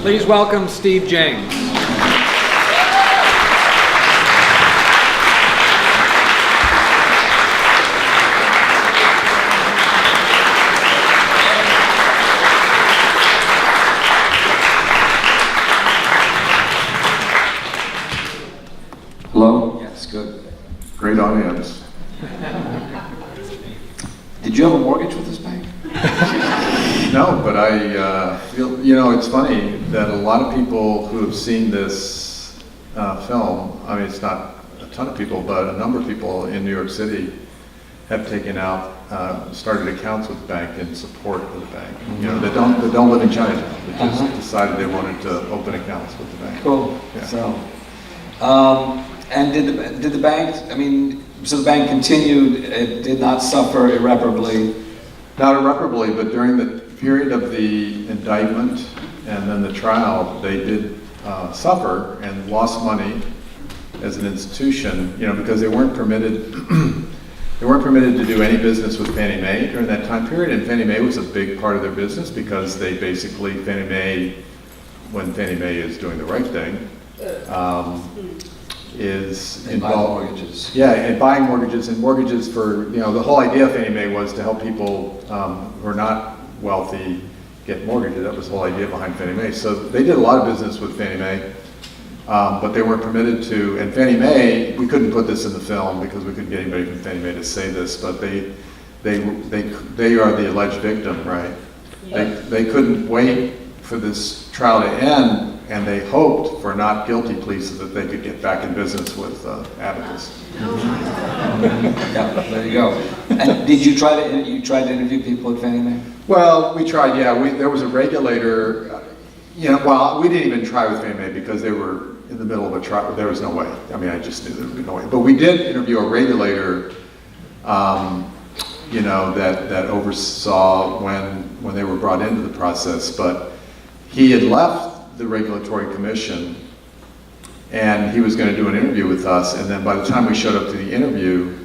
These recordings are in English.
Please welcome Steve James. Hello? Yes, good. Great audience. Did you have a mortgage with this bank? No, but I feel, it's funny that a lot of people who have seen this film, I mean, it's not a ton of people, but a number of people in New York City have taken out, started accounts with the bank in support of the bank. They don't live in Chinatown. They just decided they wanted to open accounts with the bank. Cool. Yeah. So, and did the bank, so the bank continued, it did not suffer irreparably? Not irreparably, but during the period of the indictment and then the trial, they did suffer and lost money as an institution, because they weren't permitted to do any business with Fannie Mae during that time period. And Fannie Mae was a big part of their business because they basically, when Fannie Mae is doing the right thing, is involved. Mortgages. Yeah, and buying mortgages, and mortgages for, the whole idea of Fannie Mae was to help people who are not wealthy get mortgages. That was the whole idea behind Fannie Mae. So they did a lot of business with Fannie Mae, but they weren't permitted to. And Fannie Mae, we couldn't put this in the film because we couldn't get anybody from Fannie Mae to say this, but they are the alleged victim, right? Yeah. They couldn't wait for this trial to end, and they hoped for not guilty pleas so that they could get back in business with Abacus. Yeah, there you go. And did you try to interview people at Fannie Mae? Well, we tried, yeah. There was a regulator, well, we didn't even try with Fannie Mae because they were in the middle of a trial. There was no way. I just knew there would be no way. But we did interview a regulator, that oversaw when they were brought into the process. But he had left the Regulatory Commission, and he was going to do an interview with us, and then by the time we showed up to the interview,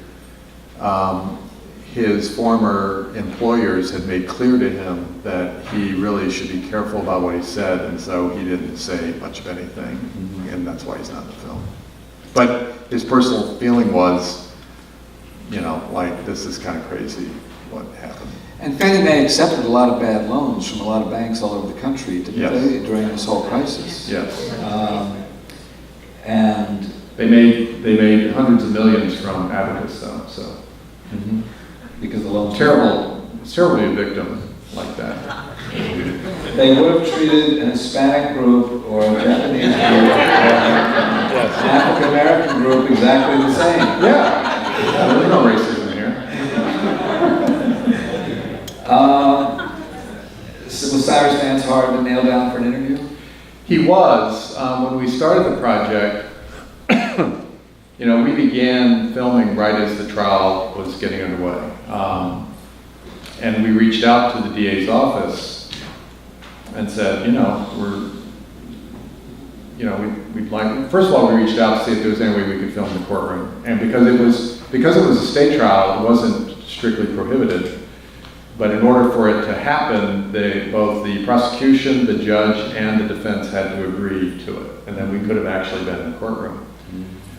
his former employers had made clear to him that he really should be careful about what he said, and so he didn't say much of anything, and that's why he's not in the film. But his personal feeling was, this is kind of crazy what happened. And Fannie Mae accepted a lot of bad loans from a lot of banks all over the country, didn't Yes. they, during this whole crisis? Yes. And They made hundreds of millions from Abacus, though, so. because the loans It's terrible to be a victim like that. they would have treated an Hispanic group or a Japanese group or an African American group exactly the same. Yeah, there's no racism here. So was Cyrus Vance hard to nail down for an interview? He was. When we started the project, we began filming right as the trial was getting underway. And we reached out to the DA's office and said, we'd like, first of all, we reached out to see if there was any way we could film in the courtroom. And because it was a state trial, it wasn't strictly prohibited. But in order for it to happen, both the prosecution, the judge, and the defense had to agree to it. And then we could have actually been in the courtroom.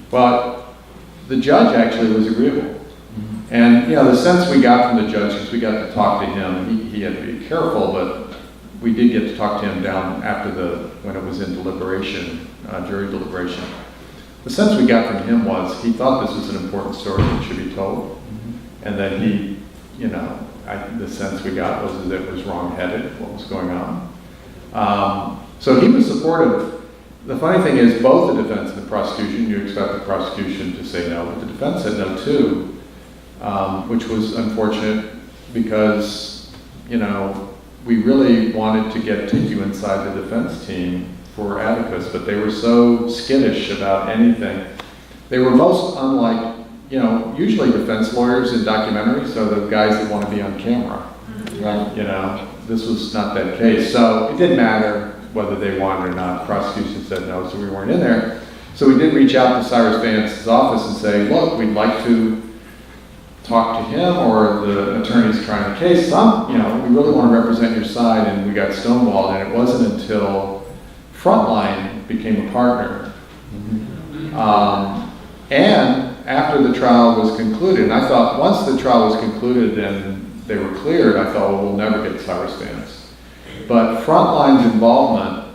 But the judge actually was agreeable. And, the sense we got from the judge, because we got to talk to him, he had to be careful, but we did get to talk to him down after when it was in deliberation, jury deliberation. The sense we got from him was he thought this was an important story that should be told. And then he, the sense we got was that it was wrong-headed, what was going on. So he was supportive. The funny thing is, both the defense and the prosecution, you expect the prosecution to say no, but the defense said no too, which was unfortunate because, we really wanted to get you inside the defense team for Abacus, but they were so skittish about anything. They were most unlike, usually defense lawyers in documentaries are the guys that want to be on camera. Right. This was not that case. So it didn't matter whether they wanted or not. Prosecution said no, so we weren't in there. So we did reach out to Cyrus Vance's office and say, look, we'd like to talk to him or the attorneys trying the case. We really want to represent your side, and we got stonewalled. And it wasn't until Frontline became a partner. And after the trial was concluded, and I thought once the trial was concluded and they were cleared, I thought, well, we'll never get Cyrus Vance. But Frontline's involvement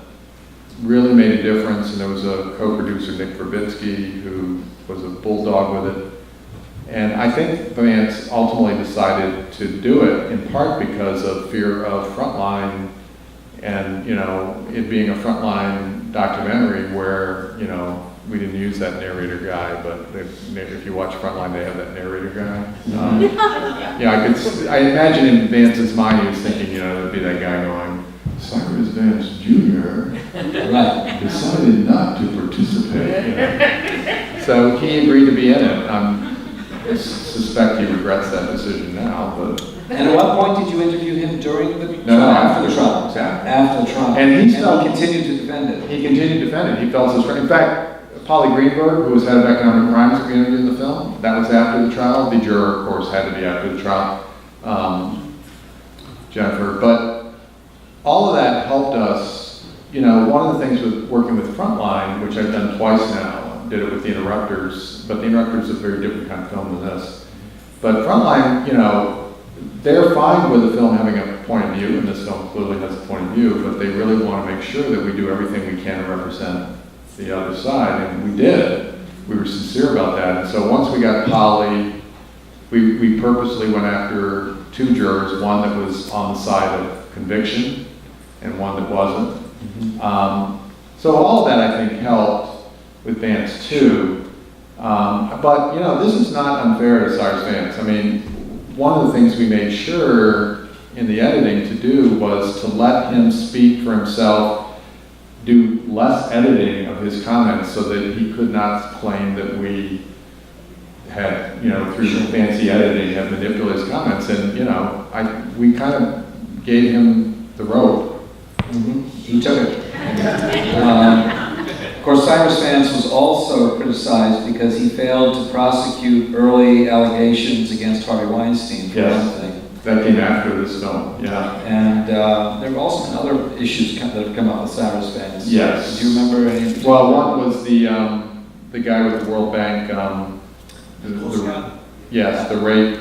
really made a difference, and there was a co-producer, Nick Verbitsky, who was a bulldog with it. And I think Vance ultimately decided to do it in part because of fear of Frontline and, you know, it being a Frontline documentary where, you know, we didn't use that narrator guy, but if you watch Frontline, they have that narrator guy. Yeah, I imagine in Vance's mind, he was thinking, you know, there'd be that guy going, Cyrus Vance Jr. decided not to participate. You know. So he agreed to be in it. I suspect he regrets that decision now, but. And at what point did you interview him during the trial? No, After the trial. Exactly. After the trial. And he still continued to defend it. He continued to defend it. He felt his friend. In fact, Polly Greenberg, who was head of economic crimes that we interviewed in the film, that was after the trial. The juror, of course, had to be after the trial, Jennifer. But all of that helped us. You know, one of the things with working with Frontline, which I've done twice now, did it with The Interrupters, but The Interrupters is a very different kind of film than this. But Frontline, you know, they're fine with the film having a point of view, and this film clearly has a point of view, but they really want to make sure that we do everything we can to represent the other side, and we did. We were sincere about that. And so once we got Polly, we purposely went after two jurors, one that was on the side of conviction and one that wasn't. So all of that, I think, helped with Vance too. But, you know, this is not unfair to Cyrus Vance. I mean, one of the things we made sure in the editing to do was to let him speak for himself, do less editing of his comments so that he could not claim that we had, you know, through fancy editing, have manipulated his comments. And, you know, we kind of gave him the rope. He took it. Of course, Cyrus Vance was also criticized because he failed to prosecute early allegations against Harvey Weinstein, for one thing. That came after this film, yeah. And there have also been other issues that have come up with Cyrus Vance. Yes. Do you remember any? Well, one was the guy with the World Bank, yes, the rape.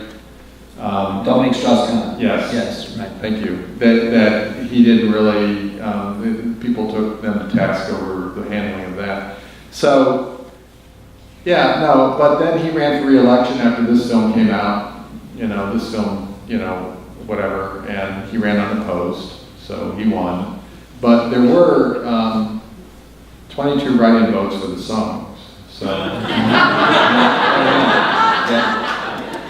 Dominique Strauss-Kahn. Yes. Yes, right. Thank you. That he didn't really, people took them to task over the handling of that. So, yeah, no, but then he ran for re-election after this film came out, you know, this film, you know, whatever, and he ran unopposed, so he won. But there were 22 write-in votes for the songs, so.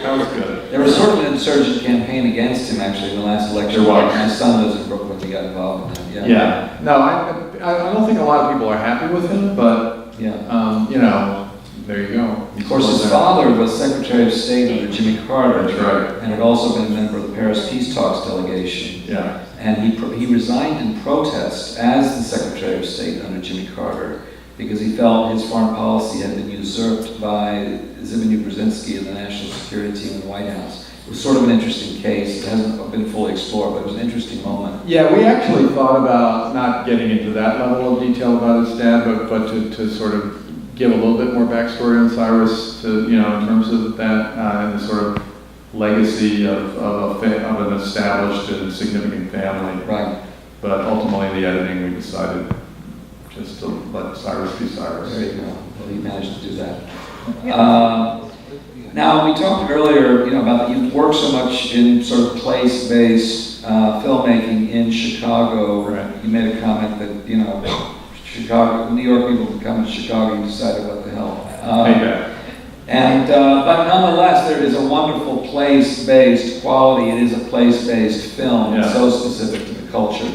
That was good. There was sort of an insurgent campaign against him, actually, in the last election. There was. My son lives in Brooklyn, he got involved in that. Yeah. No, I don't think a lot of people are happy with him, but, you know, there you go. Of course, his father was Secretary of State under Jimmy Carter. That's right. And had also been a member of the Paris Peace Talks delegation. Yeah. And he resigned in protest as the Secretary of State under Jimmy Carter because he felt his foreign policy had been usurped by Zbigniew Brzezinski and the national security team in the White House. It was sort of an interesting case. It hasn't been fully explored, but it was an interesting moment. Yeah, we actually thought about not getting into that level of detail about his dad, but to sort of give a little bit more backstory on Cyrus, to, you know, in terms of that and the sort of legacy of an established and significant family. Right. But ultimately, in the editing, we decided just to let Cyrus be Cyrus. There you go. Well, he managed to do that. Now, we talked earlier, you know, about that you've worked so much in sort of place-based filmmaking in Chicago. Right. You made a comment that, you know, Chicago, New York people can come to Chicago and decided what the hell. And but nonetheless, there is a wonderful place-based quality. It is a place-based film. It's so specific to the culture.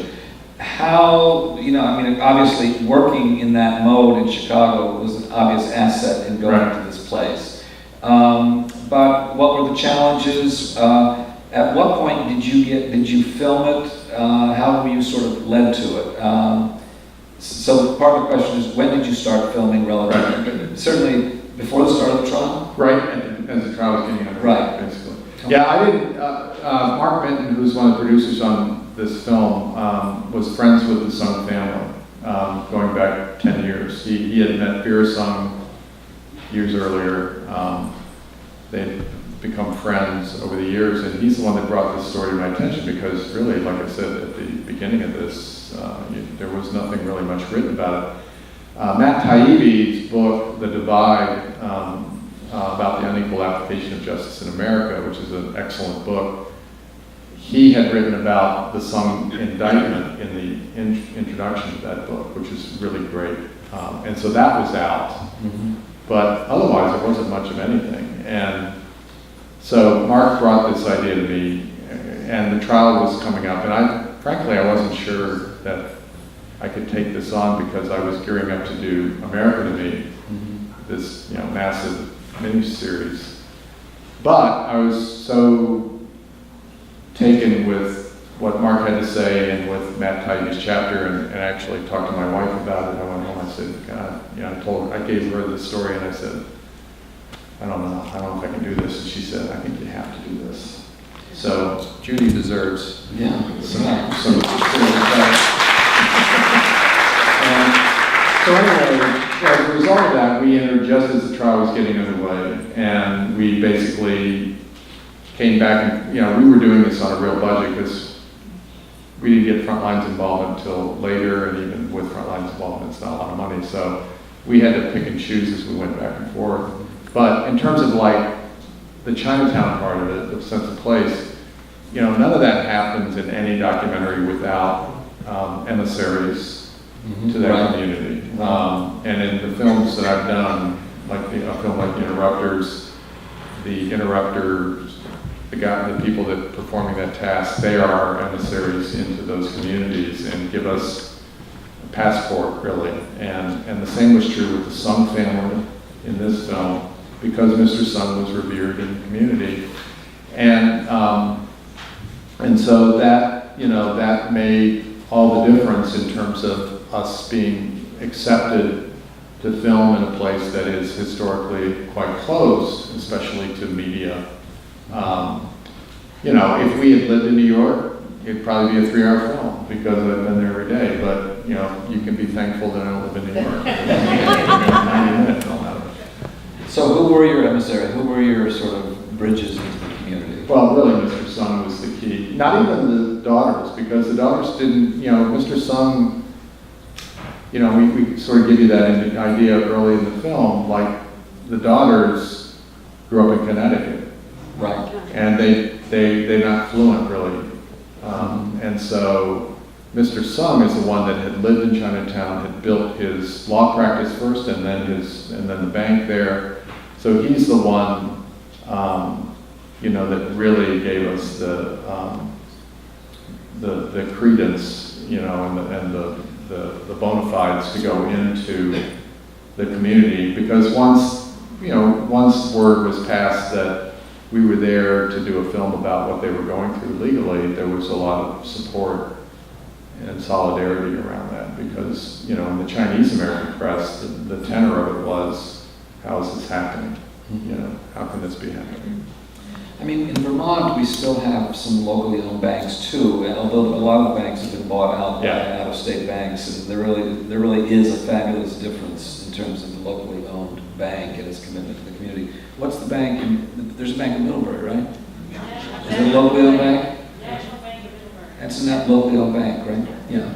How, you know, I mean, obviously working in that mode in Chicago was an obvious asset in going to this place. But what were the challenges? At what point did you film it? How were you sort of led to it? So part of the question is, when did you start filming relative? Certainly before the start of the trial? Right, as the trial was getting underway, basically. Yeah, I didn't, Mark Minton, who's one of the producers on this film, was friends with the Sung family. going back 10 years. He had met Vera Sung years earlier. They'd become friends over the years, and he's the one that brought this story to my attention because really, like I said at the beginning of this, there was nothing really much written about it. Matt Taibbi's book, The Divide, about the unequal application of justice in America, which is an excellent book, he had written about the Sung indictment in the introduction to that book, which is really great. And so that was out. Mm-hmm. But otherwise, there wasn't much of anything. And so Mark brought this idea to me, and the trial was coming up, and frankly, I wasn't sure that I could take this on because I was gearing up to do America to Me, mm-hmm. this massive miniseries. But I was so taken with what Mark had to say and with Matt Taibbi's chapter, and actually talked to my wife about it. I went home, I said, God, I gave her the story, and I said, I don't know if I can do this. And she said, I think you have to do this. So Judy deserves some So anyway, as a result of that, we entered just as the trial was getting underway, and we basically came back and, we were doing this on a real budget because we didn't get Frontlines involved until later, and even with Frontlines involvement, it's not a lot of money. So we had to pick and choose as we went back and forth. But in terms of like the Chinatown part of it, the sense of place, none of that happens in any documentary without emissaries mm-hmm. to that community. And in the films that I've done, like a film like The Interrupters, the people that performing that task, they are our emissaries into those communities and give us a passport, really. And the same was true with the Sung family in this film, because Mr. Sung was revered in the community. And so that, that made all the difference in terms of us being accepted to film in a place that is historically quite closed, especially to media. If we had lived in New York, it'd probably be a 3-hour film because I've been there every day. But, you can be thankful that I don't live in New York. 90-minute film out of it. So who were your emissaries? Who were your sort of bridges into the community? Well, really, Mr. Sung was the key. Not even the daughters, because the daughters didn't, Mr. Sung, we sort of give you that idea early in the film, like the daughters grew up in Connecticut. Right. And they're not fluent, really. And so Mr. Sung is the one that had lived in Chinatown, had built his law practice first, and then the bank there. So he's the one, that really gave us the credence, and the bona fides to go into the community, because once word was passed that we were there to do a film about what they were going through legally, there was a lot of support and solidarity around that, because, in the Chinese American press, the tenor of it was, how is this happening? How can this be happening? I mean, in Vermont, we still have some locally owned banks too, and although a lot of the banks have been bought out by out-of-state banks, and there really is a fabulous difference in terms of the locally owned bank and its commitment to the community. What's the bank? There's a bank in Middlebury, right? Is it a locally owned bank? National Bank of Middlebury. That's a locally owned bank, right? Yeah.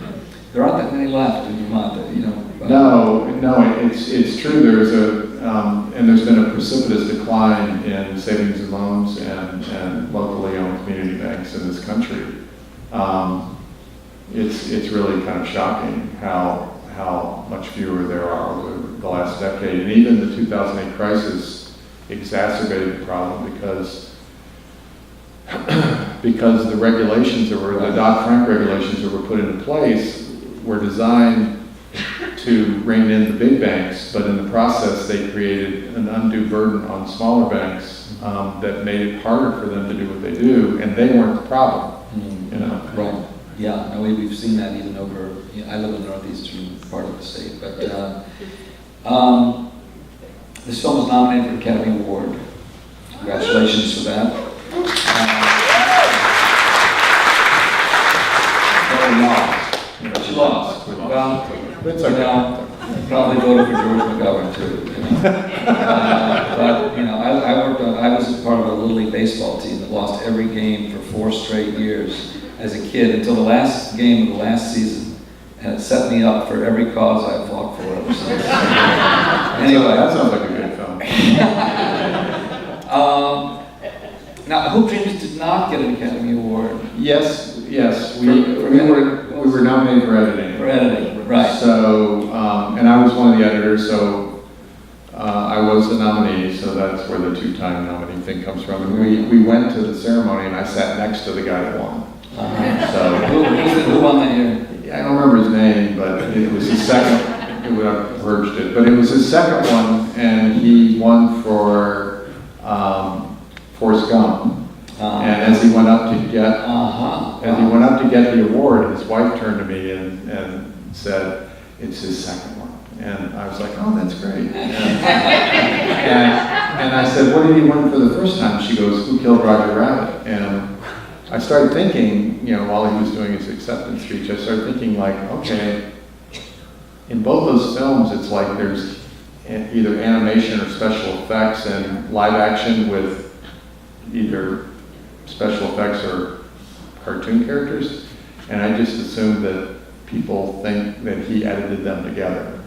There aren't that many left in Vermont, No, it's true. There's been a precipitous decline in savings and loans and locally owned community banks in this country. It's really kind of shocking how much fewer there are over the last decade. And even the 2008 crisis exacerbated the problem because the regulations the Dodd-Frank regulations that were put into place were designed to rein in the big banks, but in the process they created an undue burden on smaller banks that made it harder for them to do what they do, and they weren't the problem. Right. Yeah. No, we've seen that even over. I live in the northeastern part of the state, but this film was nominated for an Academy Award. Congratulations for that. But she lost. Well, voted for George McGovern too. But I was part of a Little League baseball team that lost every game for 4 straight years as a kid until the last game of the last season, and it set me up for every cause I've fought for ever since. Anyway, that sounds like a good film. Now, Hoop Dreams did not get an Academy Award. Yes, we were nominated for editing. For editing, right. So, and I was one of the editors, so I was the nominee, so that's where the 2-time nominee thing comes from. And we went to the ceremony, and I sat next to the guy that won. So who won that year? I don't remember his name, but it was his second. It would have purged it, but it was his second one, and he won for Forrest Gump. And as he went up to get the award, his wife turned to me and said, "It's his second one." And I was like, "Oh, that's great." And I said, "What did he win for the first time?" She goes, "Who Killed Roger Rabbit?" And I started thinking, while he was doing his acceptance speech, I started thinking like, okay, in both those films, it's like there's either animation or special effects, and live action with either special effects or cartoon characters, and I just assumed that people think that he edited them together.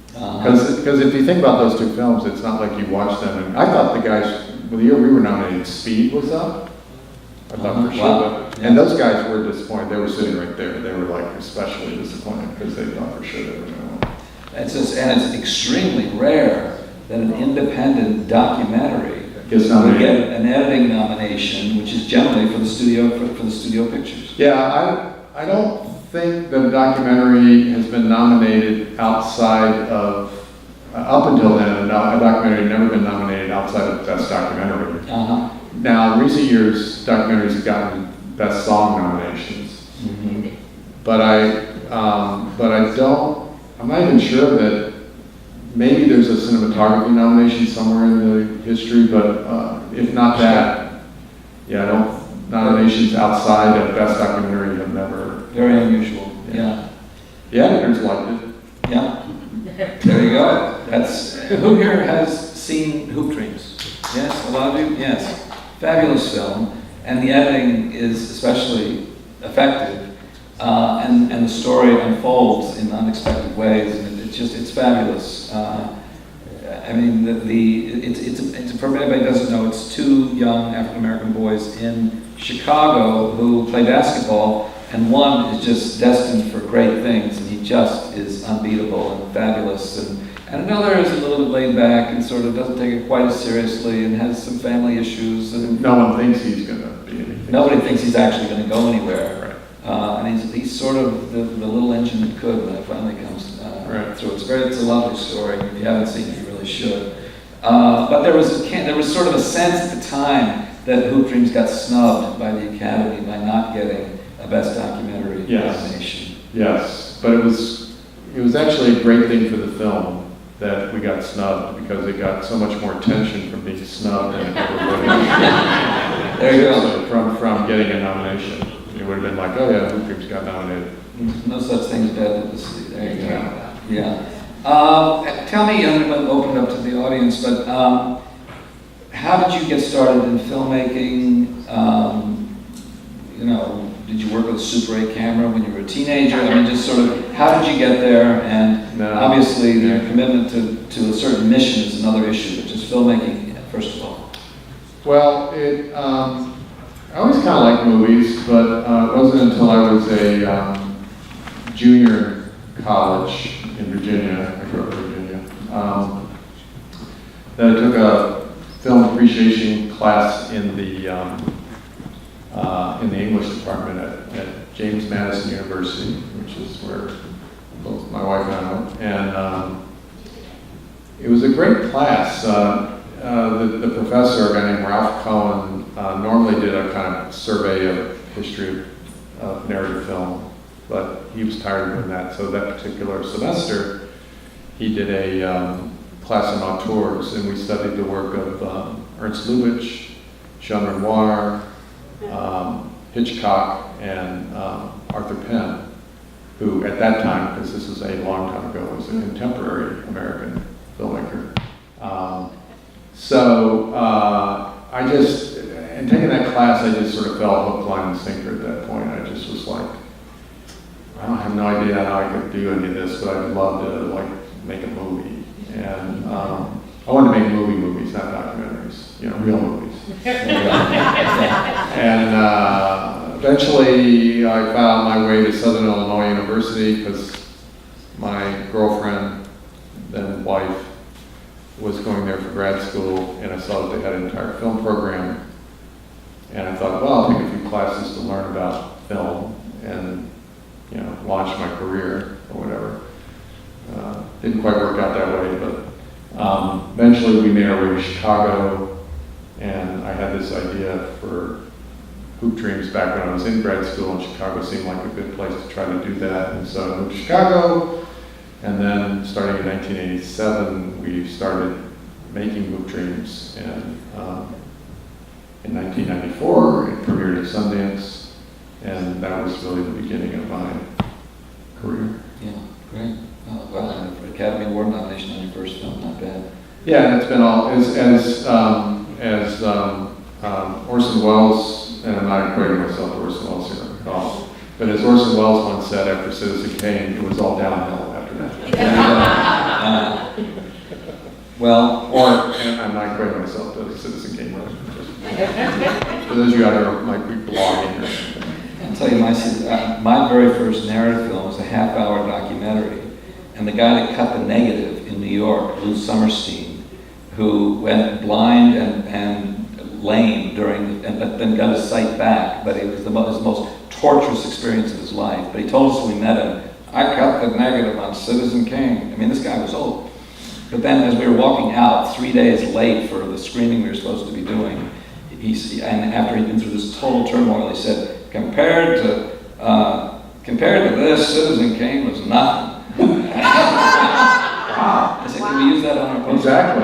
Because if you think about those 2 films, it's not like you watch them, and I thought the guys, the year we were nominated, Speed was up. I thought for sure. Wow. And those guys were disappointed. They were sitting right there. They were like especially disappointed because they thought for sure they were going to win. It's extremely rare that an independent documentary would get an editing nomination, which is generally for the studio for the studio pictures. Yeah, I don't think that a documentary has been nominated outside of up until then. A documentary had never been nominated outside of Best Documentary. Now, in recent years, documentaries have gotten Best Song nominations, but I'm not even sure that maybe there's a cinematography nomination somewhere in the history, but if not that, nominations outside of Best Documentary have never. Very unusual. Yeah. The editors liked it. Yeah. There you go. Who here has seen Hoop Dreams? Yes, a lot of you. Yes. Fabulous film, and the editing is especially effective, and the story unfolds in unexpected ways, and it's fabulous. I mean, for anybody who doesn't know, it's 2 young African American boys in Chicago who play basketball, and one is just destined for great things, and he just is unbeatable and fabulous, and another is a little bit laid back and sort of doesn't take it quite as seriously and has some family issues. And no one thinks he's going to be anything. Nobody thinks he's actually going to go anywhere. Right. And he's sort of the little engine that could when it finally comes through. It's a lovely story. If you haven't seen it, you really should. But there was sort of a sense at the time that Hoop Dreams got snubbed by the Academy by not getting a Best Documentary nomination. Yes, but it was actually a great thing for the film that we got snubbed, because it got so much more attention from being snubbed than it ever would have. There you go. So from getting a nomination, it would have been like, oh yeah, Hoop Dreams got nominated. No such thing as bad publicity. There you go. Yeah. Tell me, I'm going to open it up to the audience, but how did you get started in filmmaking? Did you work with a Super 8 camera when you were a teenager? I mean, just sort of, how did you get there? And obviously, your commitment to a certain mission is another issue, which is filmmaking, first of all. Well, I always kind of liked movies, but it wasn't until I was a junior in college in Virginia, I grew up in Virginia, that I took a film appreciation class in the English department at James Madison University, which is where both my wife and I went. And it was a great class. The professor, a guy named Ralph Cohen, normally did a kind of survey of history of narrative film, but he was tired of doing that. So that particular semester, he did a class on auteurs, and we studied the work of Ernst Lubitsch, Jean Renoir, Hitchcock, and Arthur Penn. who at that time, because this was a long time ago, was a contemporary American filmmaker. I just, in taking that class, I just sort of fell hook, line, and sinker at that point. I just was like, I don't have no idea how I could do any of this, but I'd love to make a movie. And I wanted to make movies, not documentaries, real movies. And eventually I found my way to Southern Illinois University because my girlfriend, then wife, was going there for grad school, and I saw that they had an entire film program. And I thought, well, I'll take a few classes to learn about film and, launch my career or whatever. Didn't quite work out that way, but eventually we made our way to Chicago, and I had this idea for Hoop Dreams back when I was in grad school, and Chicago seemed like a good place to try to do that. And so I moved to Chicago, and then starting in 1987, we started making Hoop Dreams, and in 1994, it premiered at Sundance, and that was really the beginning of my career. Yeah, great. Well, and for Academy Award nomination on your first film, not bad. Yeah, and it's been all, as Orson Welles, and I'm not equating myself to Orson Welles here on the call, but as Orson Welles once said after Citizen Kane, it was all downhill after that. And I'm not equating myself to Citizen Kane. For those of you out there who might be blogging or something. I'll tell you, my very first narrative film was a half-hour documentary, and the guy that cut the negative in New York, Lou Summerstein, who went blind and lame but then got his sight back, but it was his most torturous experience of his life. But he told us when we met him, I cut the negative on Citizen Kane. I mean, this guy was old. But then as we were walking out 3 days late for the screening we were supposed to be doing, and after he'd been through this total turmoil, he said, compared to this, Citizen Kane was nothing. Wow. I said, can we use that on our poster? Exactly.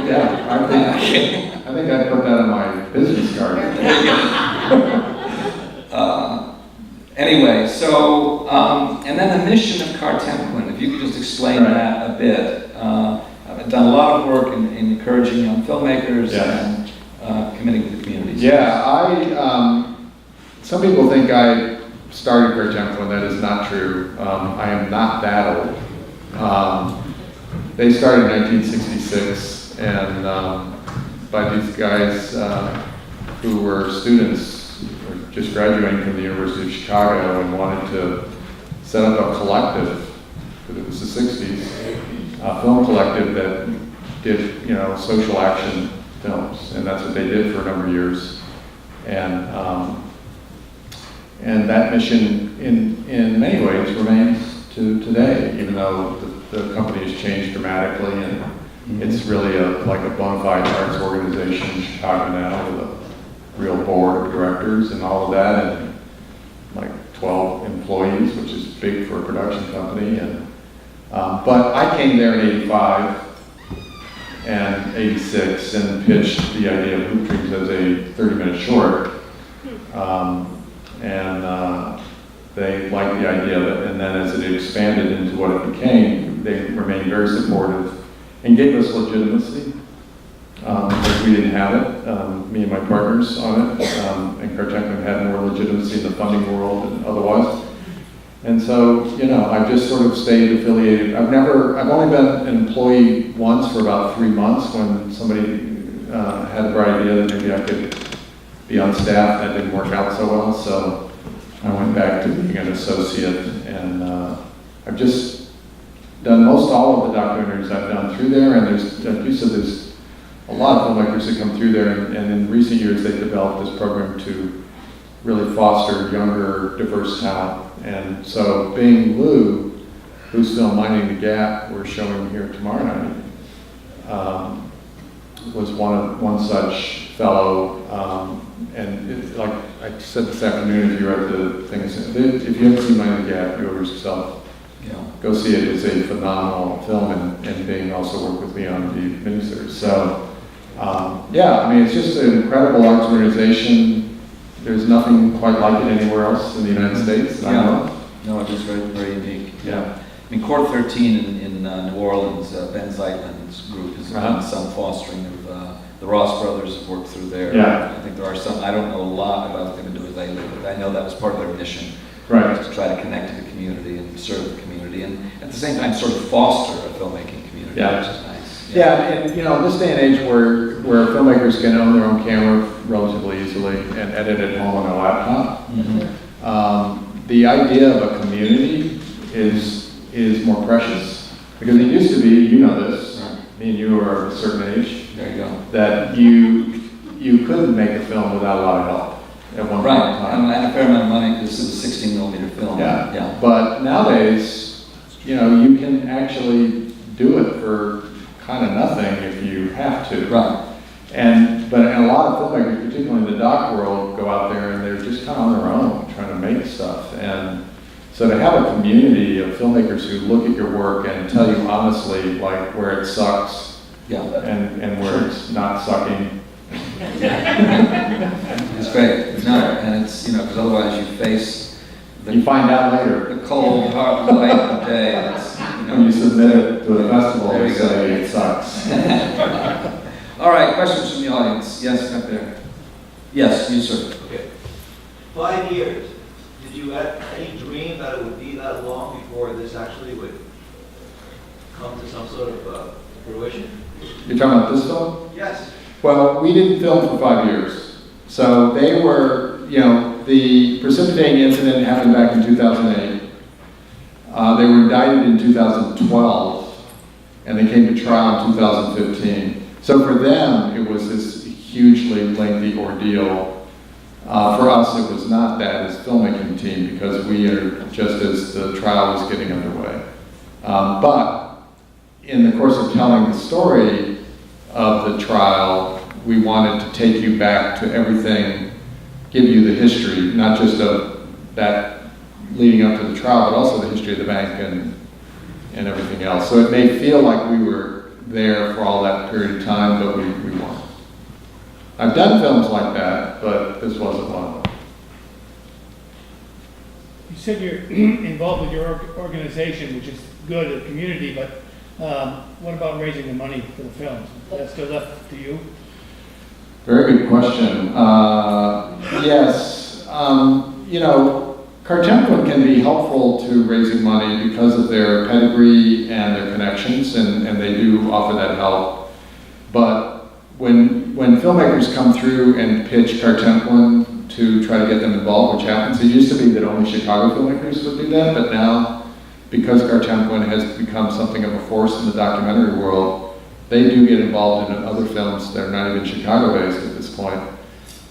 Yeah. I think I'd put that on my business card. Anyway, so, and then the mission of Cartemplin, if you could just explain that a bit. I've done a lot of work in encouraging young filmmakers and committing to the communities. Yeah, some people think I started Cartemplin. That is not true. I am not that old. They started in 1966, and by these guys who were students, or just graduating from the University of Chicago, and wanted to set up a collective, because it was the 60s, a film collective that did, social action films, and that's what they did for a number of years. And that mission, in many ways, remains to today, even though the company has changed dramatically, and it's really like a bona fide arts organization in Chicago now with a real board of directors and all of that, and like 12 employees, which is big for a production company. But I came there in '85 and '86 and pitched the idea of Hoop Dreams as a 30-minute short. They liked the idea of it, and then as it expanded into what it became, they remained very supportive and gave us legitimacy, because we didn't have it, me and my partners on it, and Cartemplin had more legitimacy in the funding world than otherwise. And so, I've just sort of stayed affiliated. I've only been an employee once for about 3 months when somebody had the bright idea that maybe I could be on staff. That didn't work out so well, so I went back to being an associate, and I've just done most all of the documentaries I've done through there, and there's a lot of filmmakers that come through there, and in recent years they've developed this program to really foster younger, diverse talent. And so being Lou, whose film Minding the Gap we're showing here tomorrow night, was one such fellow, and like I said this afternoon, if you read the things, if you haven't seen Minding the Gap, you owe yourself, go see it. It's a phenomenal film, and being also worked with me on the miniseries. So, it's just an incredible arts organization. There's nothing quite like it anywhere else in the United States that I know. No, it is very, very unique. Yeah. I mean, Court 13 in New Orleans, Ben Zeitlin's group has done some fostering of the Ross brothers have worked through there. Yeah. I think there are some, I don't know a lot about what they've been doing lately, but I know that was part of their mission. Right. To try to connect to the community and serve the community, and at the same time sort of foster a filmmaking community, Yeah. which is nice. Yeah, and this day and age where filmmakers can own their own camera relatively easily and edit at home on a laptop, the idea of a community is more precious. Because it used to be, you know this, me and you are a certain age, There you go. that you couldn't make a film without a lot of help at one point in time. And a fair amount of money, because this is a 16 millimeter film. Yeah. But nowadays, you can actually do it for kind of nothing if you have to. Right. But a lot of filmmakers, particularly in the doc world, go out there and they're just kind of on their own trying to make stuff. And so to have a community of filmmakers who look at your work and tell you honestly, like where it sucks, and where it's not sucking. It's great. No, and it's, because otherwise you face You find out later. the cold, hard light of the day. And it's, When you submit it to a festival, There they you go. say it sucks. All right, questions from the audience. Yes, up there. Yes, you, sir. Okay. 5 years. Did you have any dream that it would be that long before this actually would come to some sort of fruition? You're talking about this film? Yes. Well, we didn't film for 5 years. So they were, the precipitating incident happened back in 2008. They were indicted in 2012, and they came to trial in 2015. So for them, it was this hugely lengthy ordeal. For us, it was not that as filmmaking team, because we are just as the trial was getting underway. But in the course of telling the story of the trial, we wanted to take you back to everything, give you the history, not just of that leading up to the trial, but also the history of the bank and everything else. So it may feel like we were there for all that period of time, but we weren't. I've done films like that, but this wasn't one of them. You said you're involved with your organization, which is good, a community, but what about raising the money for the films? Is that still left to you? Very good question. Yes, Cartemplin can be helpful to raising money because of their pedigree and their connections, and they do offer that help. But when filmmakers come through and pitch Cartemplin to try to get them involved, which happens, it used to be that only Chicago filmmakers would do that, but now, because Cartemplin has become something of a force in the documentary world, they do get involved in other films that are not even Chicago-based at this point.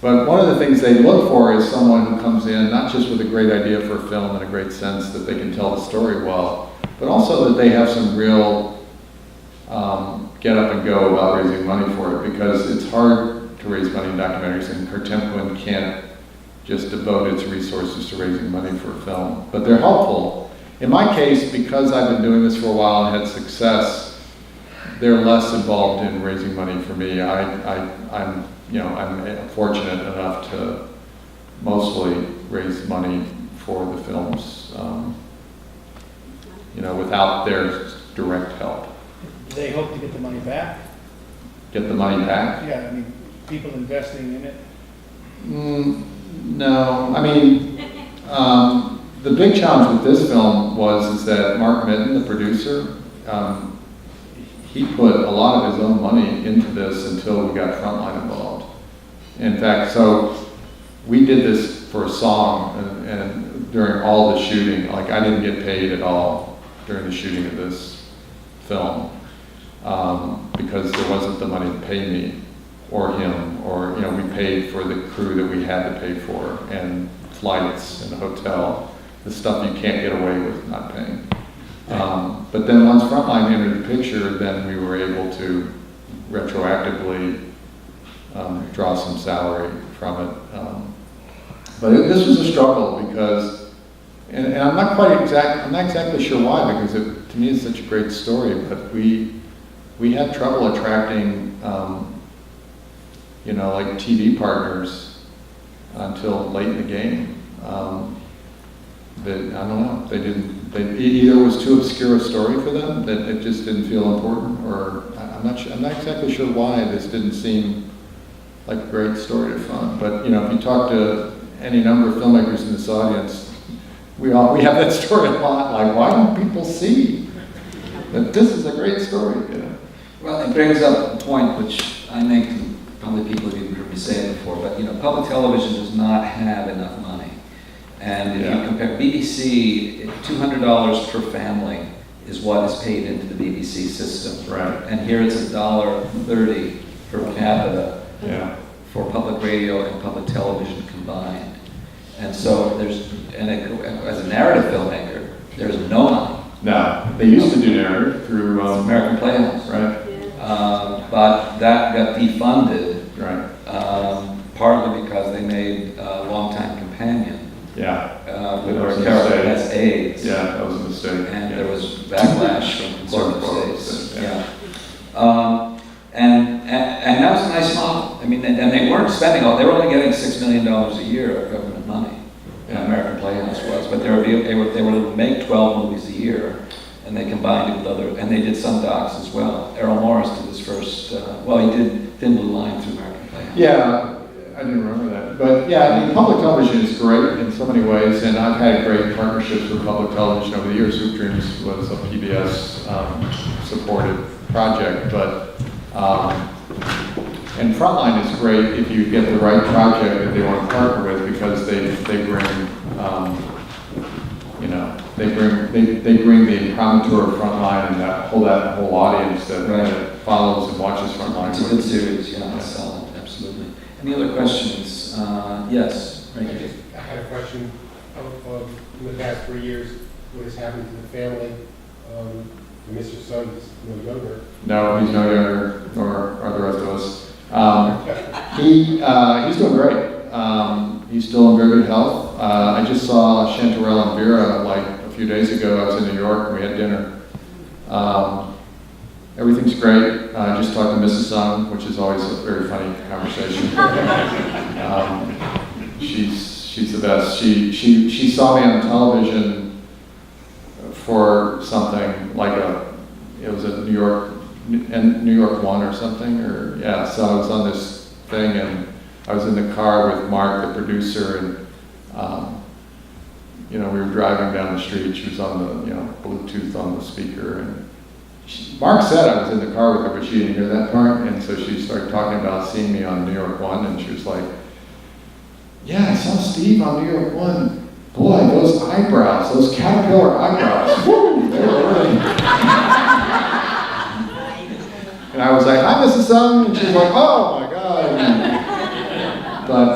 But one of the things they look for is someone who comes in not just with a great idea for a film and a great sense that they can tell the story well, but also that they have some real get up and go about raising money for it, because it's hard to raise money in documentaries, and Cartemplin can't just devote its resources to raising money for a film. But they're helpful. In my case, because I've been doing this for a while and had success, they're less involved in raising money for me. I'm fortunate enough to mostly raise money for the films, without their direct help. Do they hope to get the money back? Get the money back? Yeah, I mean, people investing in it. No, I mean, the big challenge with this film is that Mark Mitten, the producer, he put a lot of his own money into this until we got Frontline involved. In fact, so we did this for a song, and during all the shooting, like I didn't get paid at all during the shooting of this film, because there wasn't the money to pay me or him, or we paid for the crew that we had to pay for, and flights and a hotel, the stuff you can't get away with not paying. But then once Frontline entered the picture, then we were able to retroactively draw some salary from it. But this was a struggle because, and I'm not exactly sure why, because to me it's such a great story, but we had trouble attracting, like TV partners until late in the game. I don't know, either it was too obscure a story for them, that it just didn't feel important, or I'm not exactly sure why this didn't seem like a great story to fund. But, you know, if you talk to any number of filmmakers in this audience, we have that story a lot, like, why don't people see that this is a great story, you know? Well, it brings up a point which I make, probably people have even heard me say it before, but, you know, public television does not have enough money. And if you compare BBC, $200 per family is what is paid into the BBC system. Right. And here it's $1.30 per capita Yeah. for public radio and public television combined. And so as a narrative filmmaker, there's no money. No, they used to do narrative through, American Playhouse. right, But that got defunded, right, partly because they made a longtime companion yeah. with That was our a character mistake. has AIDS. Yeah, that was a mistake. And yeah. there was backlash from conservative Quote, states. yeah. And that was a nice model. I mean, and they weren't spending all, they were only getting $6 million a year of government money. Yeah. American Playhouse was, but they were to make 12 movies a year, and they combined it with other, and they did some docs as well. Errol Morris did his first, he did Thin Blue Line through American Playhouse. Yeah, I didn't remember that. But yeah, I mean, public television is great in so many ways, and I've had great partnerships with public television over the years. Hoop Dreams was a PBS supported project, but and Frontline is great if you get the right project that they want to partner with, because they bring they bring the imprimatur of Frontline and that whole audience that follows and watches Frontline. It's a good series, yeah, it's solid, absolutely. Any other questions? Yes, right here. I had a question in the past 3 years, what has happened to the family? Mr. Son is no younger. No, he's no younger, nor are the rest of us. He's doing great. He's still in very good health. I just saw Chantarelle and Vera like a few days ago. I was in New York and we had dinner. Everything's great. I just talked to Mrs. Sung, which is always a very funny conversation. She's the best. She saw me on television for something like it was a New York One or something, so I was on this thing and I was in the car with Mark, the producer, and we were driving down the street. She was on the Bluetooth on the speaker, and Mark said I was in the car with her, but she didn't hear that part, and so she started talking about seeing me on New York One, and she was like, "Yeah, I saw Steve on New York One. Boy, those eyebrows, those caterpillar eyebrows, woo, they were really..." And I was like, "Hi, Mrs. Sung," and she's like, "Oh my God." But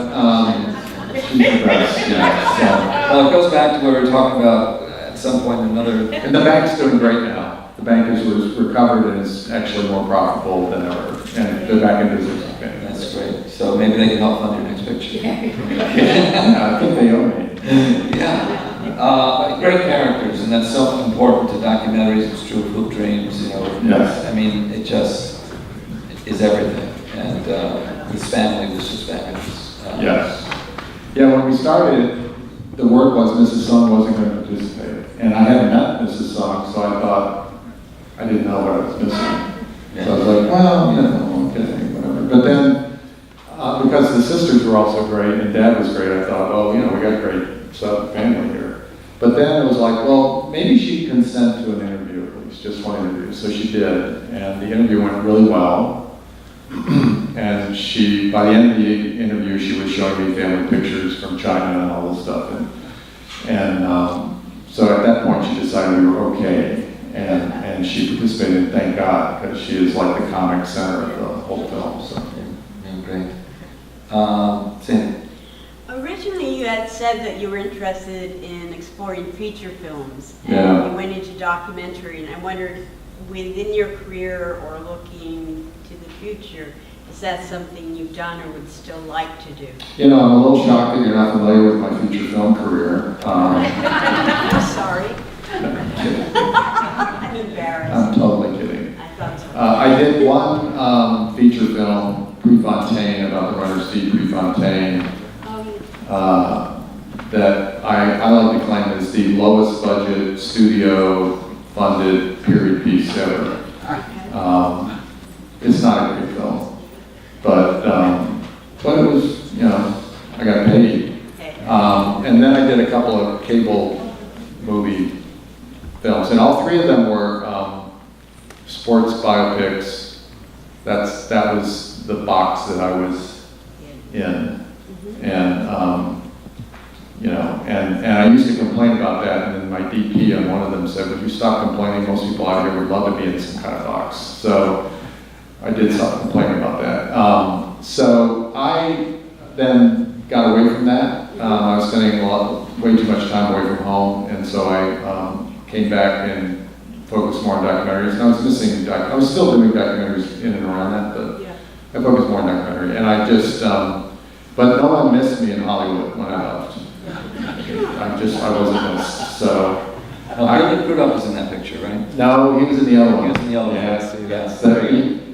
she's the best, yeah. So. Well, it goes back to what we were talking about at some point in another. And the bank's doing great now. The bank was recovered and is actually more profitable than ever. And they're back in business. Okay. That's great. So maybe they can help fund your next picture. I think they owe me. Yeah. But great characters, and that's so important to documentaries. It's true of Hoop Dreams, Yes. I mean, it just is everything. And his family was just fabulous. Yes. Yeah, when we started, the word was Mrs. Sung wasn't going to participate. And I hadn't met Mrs. Sung, so I thought, I didn't know what I was missing. Yeah. So I was like, well, okay, whatever. But then, because the sisters were also great and Dad was great, I thought, we got great family here. But then it was like, well, maybe she'd consent to an interview at least, just one interview. So she did, and the interview went really well. And by the end of the interview, she was showing me family pictures from China and all this stuff. And so at that point, she decided we were okay. And she participated, thank God, because she is like the comic center of the whole film. So. Yeah, great. Sandy. Originally, you had said that you were interested in exploring feature films, and Yeah. you went into documentary, and I wondered, within your career or looking to the future, is that something you've done or would still like to do? I'm a little shocked that you're not familiar with my feature film career. I'm sorry. I'm kidding. I'm embarrassed. I'm totally kidding. I thought so. I did one feature film, Prefontaine, about the runner Steve Prefontaine. that I like to claim is the lowest budget studio funded period piece ever. It's not a great film, but it was, I got paid. And then I did a couple of cable movie films, and all three of them were sports biopics. That was the box that I was in, and and I used to complain about that, and then my DP on one of them said, "Would you stop complaining? Most people out here would love to be in some kind of box." So I did stop complaining about that. So I then got away from that. I was spending way too much time away from home, and so I came back and focused more on documentaries. And I was missing, I was still doing documentaries in and around that, but I focused more on documentary. And I just, but no one missed me in Hollywood when I left. I wasn't missed, so. Billy Crudup was in that picture, right? No, he was in the other one. He was in the other one. Yes, Yes.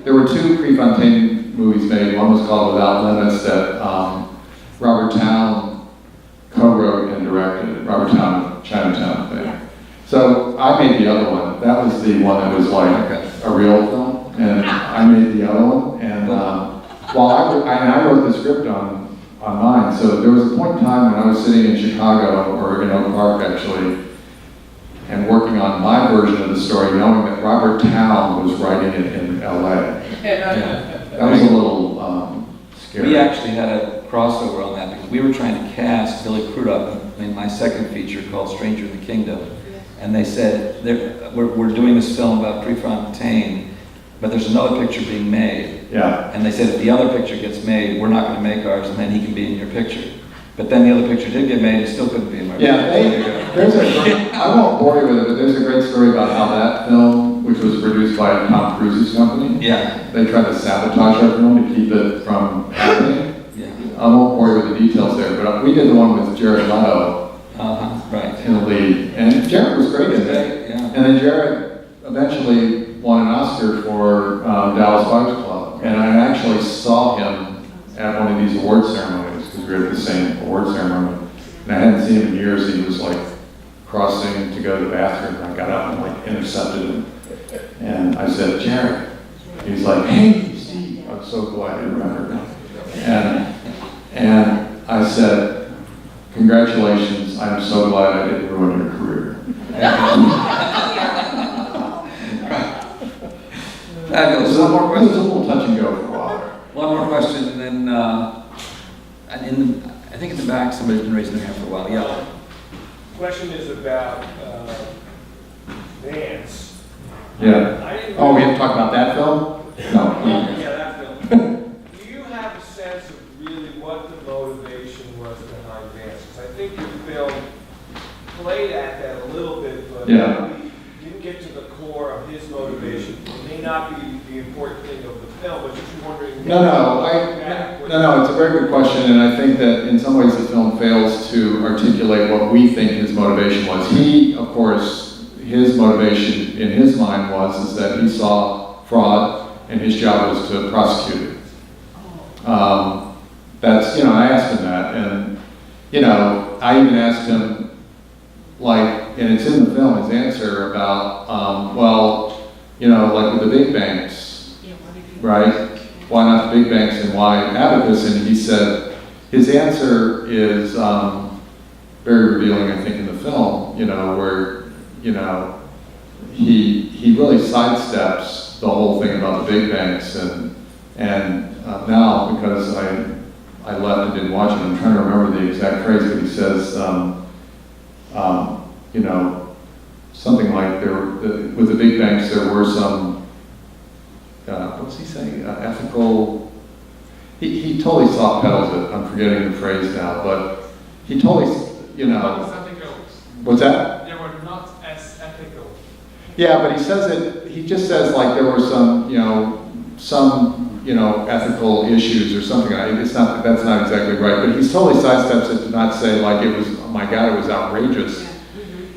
There were two Prefontaine movies made. One was called Without Limits that Robert Towne co-wrote and directed. Robert Towne, Chinatown thing. So I made the other one. That was the one that was like a real film, and I made the other one. And while I wrote the script on mine, so there was a point in time when I was sitting in Chicago, or in Oak Park actually, and working on my version of the story, knowing that Robert Towne was writing it in LA. That was a little scary. We actually had a crossover on that because we were trying to cast Billy Crudup in my second feature called Stranger in the Kingdom. And they said, we're doing this film about Prefontaine, but there's another picture being made. Yeah. And they said, if the other picture gets made, we're not going to make ours, and then he can be in your picture. But then the other picture did get made, and still couldn't be in my picture. Yeah, I won't bore you with it, but there's a great story about how that film, which was produced by Tom Cruise's company, they tried to sabotage our film to keep it from happening. Yeah. I won't bore you with the details there, but we did the one with Jared Leto in the lead, and Jared was great in it. Yeah. And then Jared eventually won an Oscar for Dallas Buyers Club, and I actually saw him at one of these award ceremonies, because we were at the same award ceremony, and I hadn't seen him in years. He was like crossing to go to the bathroom, and I got up and like intercepted him, and I said, "Jared." He's like, "Hey, Steve." I'm so glad you remembered me. And I said, "Congratulations, I'm so glad I didn't ruin your career." Fabulous. It One more was a question. little touch and go for a while. One more question, and then, I think in the back, somebody's been raising their hand for a while. Yeah. Question is about Vance. Yeah. Oh, we have to talk about that film? No. Yeah, that film. Do you have a sense of really what the motivation was behind Vance? Because I think your film played at that a little bit, but really didn't get to the core of his motivation. It may not be the important thing of the film, but just wondering. No, it's a very good question, and I think that in some ways the film fails to articulate what we think his motivation was. He, of course, his motivation in his mind is that he saw fraud, and his job was to prosecute it. I asked him that, and, I even asked him, and it's in the film, his answer about, like with the big banks, right? Why not the big banks and why Abacus? And he said, his answer is very revealing, I think, in the film, where, he really sidesteps the whole thing about the big banks, and now, because I left and didn't watch it, I'm trying to remember the exact phrase, but he says, something like with the big banks there were some, what's he saying, ethical, he totally soft pedals it, I'm forgetting the phrase now, but he totally, What's that? They were not as ethical. Yeah, but he just says like there were some ethical issues or something. That's not exactly right, but he totally sidesteps it to not say like it was, oh my God, it was outrageous.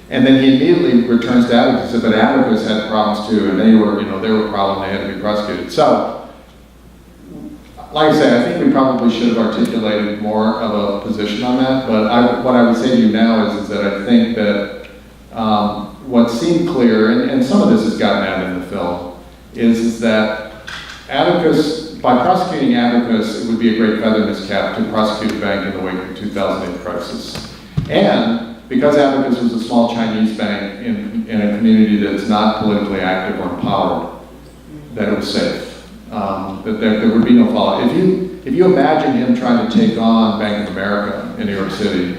And then he immediately returns to Abacus and said, but Abacus had problems too, and they were a problem, they had to be prosecuted. So Like I say, I think we probably should have articulated more of a position on that, but what I would say to you now is that I think that what seemed clear, and some of this has gotten out in the film, is that Abacus, by prosecuting Abacus, it would be a great feather in his cap to prosecute a bank in the wake of the 2008 crisis. And because Abacus was a small Chinese bank in a community that's not politically active or empowered, that it was safe. That there would be no fallout. If you imagine him trying to take on Bank of America in New York City,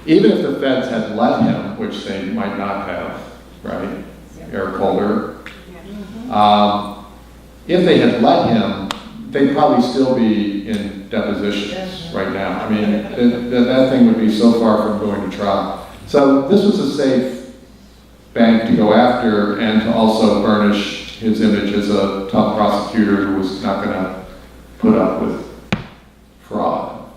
even if the feds had let him, which they might not have, right? Eric Holder. If they had let him, they'd probably still be in depositions right now. I mean, that thing would be so far from going to trial. So this was a safe bank to go after and to also burnish his image as a tough prosecutor who was not going to put up with fraud.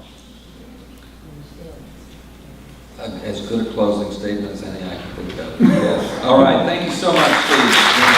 As good a closing statement as any I can think of. Yes. All right, thank you so much, Steve.